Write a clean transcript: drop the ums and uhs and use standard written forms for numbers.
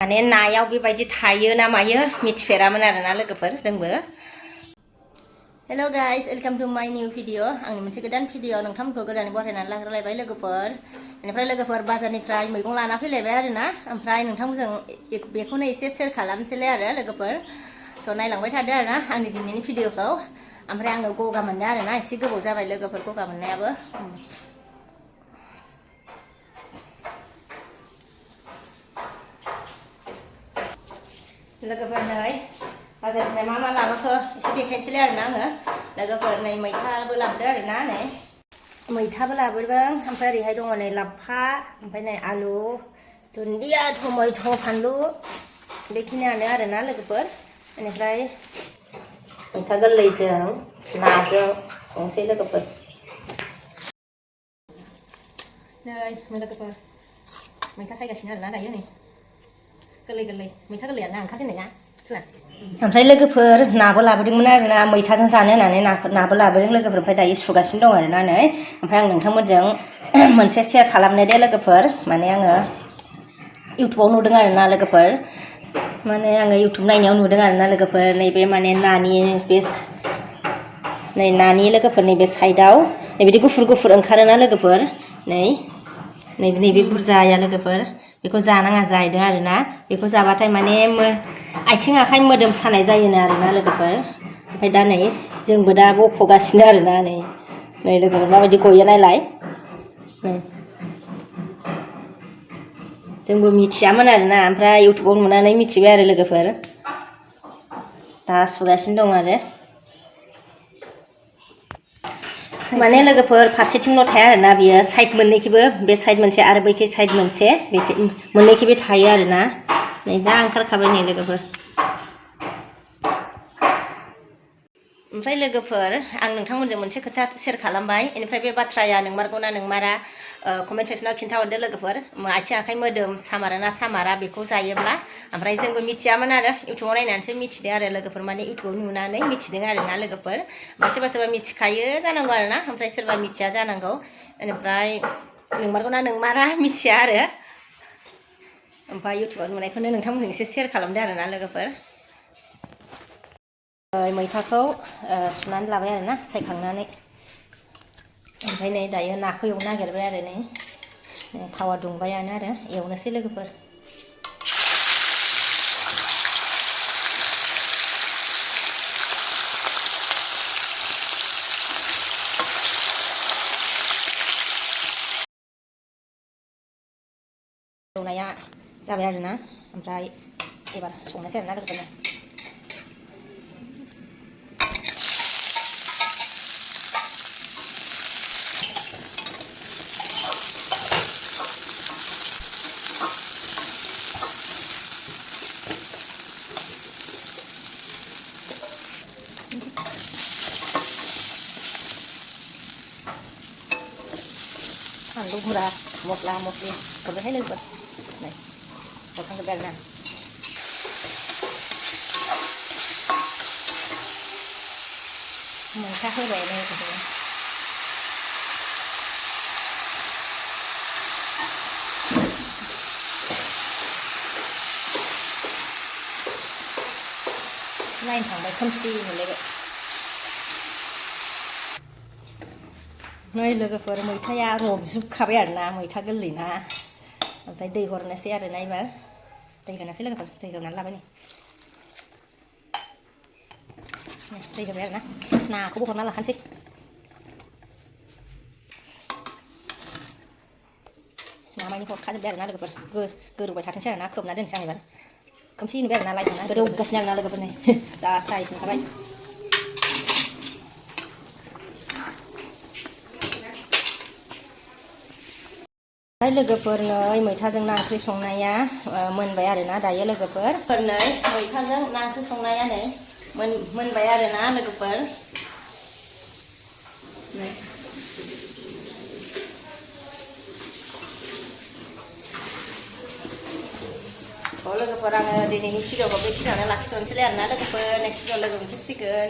माने नायाव बेबायदि थायो ना मायो मिथिफेरामोन आरोना लोगोफोर जोंबो। हेल' गाइस, वेलकाम टू माय निउ भिडिअ। आंनि मोनसे गोदान भिडिअ नोंथांमोनखौ गोदानै बरायनानै लाग्रोलायबाय लोगोफोर। बेनिफ्राय लोगोफोर बाजारनिफ्राय मैगं लाना फैलायबाय आरोना। ओमफ्राय नोंथांमोनजों बेखौनो एसे शेयार खालामसैलाय आरो लोगोफोर। थ' नायलांबाय थादो आरोना आंनि दिनैनि भिडिअखौ। ओमफ्राय आङो गगा मोनदों आरोना, एसे गोबाव जाबाय लोगोफोर गगा मोननायाबो। लोगोफोर नै बाजारनिफ्राय मा लाबोखो एसे देखायनोसैलाय आरोना आङो। लोगोफोर नै मैथाबो लाबोदो आरोना, नै मैथाबो लाबोदों। ओमफ्राय ओरैहाय दङ नै लाफा, ओमफ्राय नै आलु, दुन्दिया, टमेट', फानलु, बेखिनियानो आरोना लोगोफोर। बेनिफ्राय मैथा गोरलैजों नाजों संसै लोगोफोर। नै लोगोफोर मैथा सायगासिनो आरोना दायो, नै गोरलै मैथा गोरलैयानो ओंखारजेननाय ना। ओमफ्राय लोगोफोर नाबो लाबोदोंमोन आरोना, मैथाजों जानो होननानै नाबो लाबोदों लोगोफोर। ओमफ्राय दायो सुगासिनो दं आरोना नै। ओमफ्राय आं नोंथांमोनजों मोनसे शेयार खालामनो दे लोगोफोर। माने आङो इउटुबाव नुदों आरोना लोगोफोर। माने आङो इउटुब नायनायाव नुदों आरोना लोगोफोर। नैबे माने नानि बे नै नानि लोगोफोर नैबे साइडआव नै बिदि गुफुर ओंखारोना लोगोफोर। नैबे बुरजाया लोगोफोर। बेखौ जानाङा जाहैदों आरोना। बेखौ जाबाथाय माने आथिं आखाइ मोदोम सानाय जायोनो आरोना लोगोफोर। ओमफ्राय दा नै जोंबो दा बख'गासिनो आरोना, नै लोगोफोर माबायदि गयो नायलाय। जोंबो मिथियामोन आरोना, ओमफ्राय इउटुबाव नुनानै मिथिबाय आरो लोगोफोर। दा सुगासिनो दं आरो माने लोगोफोर फारसेथिंल' थाया आरोना बियो, साइड मोननैखिबो, बे साइड मोनसे आरो बैखै साइड मोनसे, मोननैखिबो थायो आरोना। नै जा ओंखारखाबाय नै लोगोफोर। ओमफ्राय लोगोफोर आं नोंथांमोनजों मोनसे खोथा शेयार खालामबाय। बेनिफ्राय बे बाथ्राया नोंमारगौना नोंमारा कमेन्ट सेक्सनाव खिन्थाहरदो लोगोफोर। आथिं आखाइ मोदोम सामारोना सामारा बेखौ जायोब्ला। ओमफ्राय जोंबो मिथियामोन आरो इउटुबाव नायनानैसो मिथिदों आरो लोगोफोर। माने इउटुबाव नुनानै मिथिदों आरोना लोगोफोर। सोरबा मिथिखायो जानांगौ आरोना, ओमफ्राय सोरबा मिथिया जानांगौ। बेनिफ्राय नोंमारगौना नोंमारा मिथिया आरो। ओमफ्राय इउटुबाव नुनायखौनो नोंथांमोनजों एसे शेयार खालामदो आरोना लोगोफोर। मैथाखौ सुनानै लाबाय आरोना सायखांनानै। ओमफ्राय नै दायो नाखौ एवनो नागिरबाय आरो नै थावा दुंबायानो आरो एवनोसै लोगोफोर। एवनाया जाबाय आरोना, ओमफ्राय एबार संनोसै आरोना लोगोफोर। फानलु गुरा मस्ला मस्लि हरबायहाय लोगोफोर। नै हरखांजोब्बाय आरोना। मैथा होबाय लोगोफोर। नायनो थांबाय खोमसि मोनलायबाय। नै लोगोफोर मैथाया रबजोबखाबाय आरोना, मैथा गोरलै ना। ओमफ्राय दै हरनोसै आरोना एबार। दै होनोसै लोगोफोर, दै होनानै लाबाय नै। दै होबाय आरोना, नाखौबो हरना लाखानोसै। नामानि हरखाजोब्बाय आरोना लोगोफोर। गोदौबाय थाथोंसै आरोना, खोबना दोनसै आं एबार। खोमसि नुबाय आरोना लाइटआनो गोदौगासिनो आरोना लोगोफोर। नै जा साइज ओंखारबाय। लोगोफोर नै मैथाजों ना ओंख्रि संनाया मोनबाय आरोना दायो लोगोफोर। नै मैथाजों ना ओंख्रि संनाया नै मोनबाय आरोना लोगोफोर। लोगोफोर आङो दिनैनि भिडिअखौ बेखिनियावनो लाखिथ'नोसैलाय आरोना लोगोफोर। नेक्स्ट भिडिअ लोगो मोनफिनसिगोन।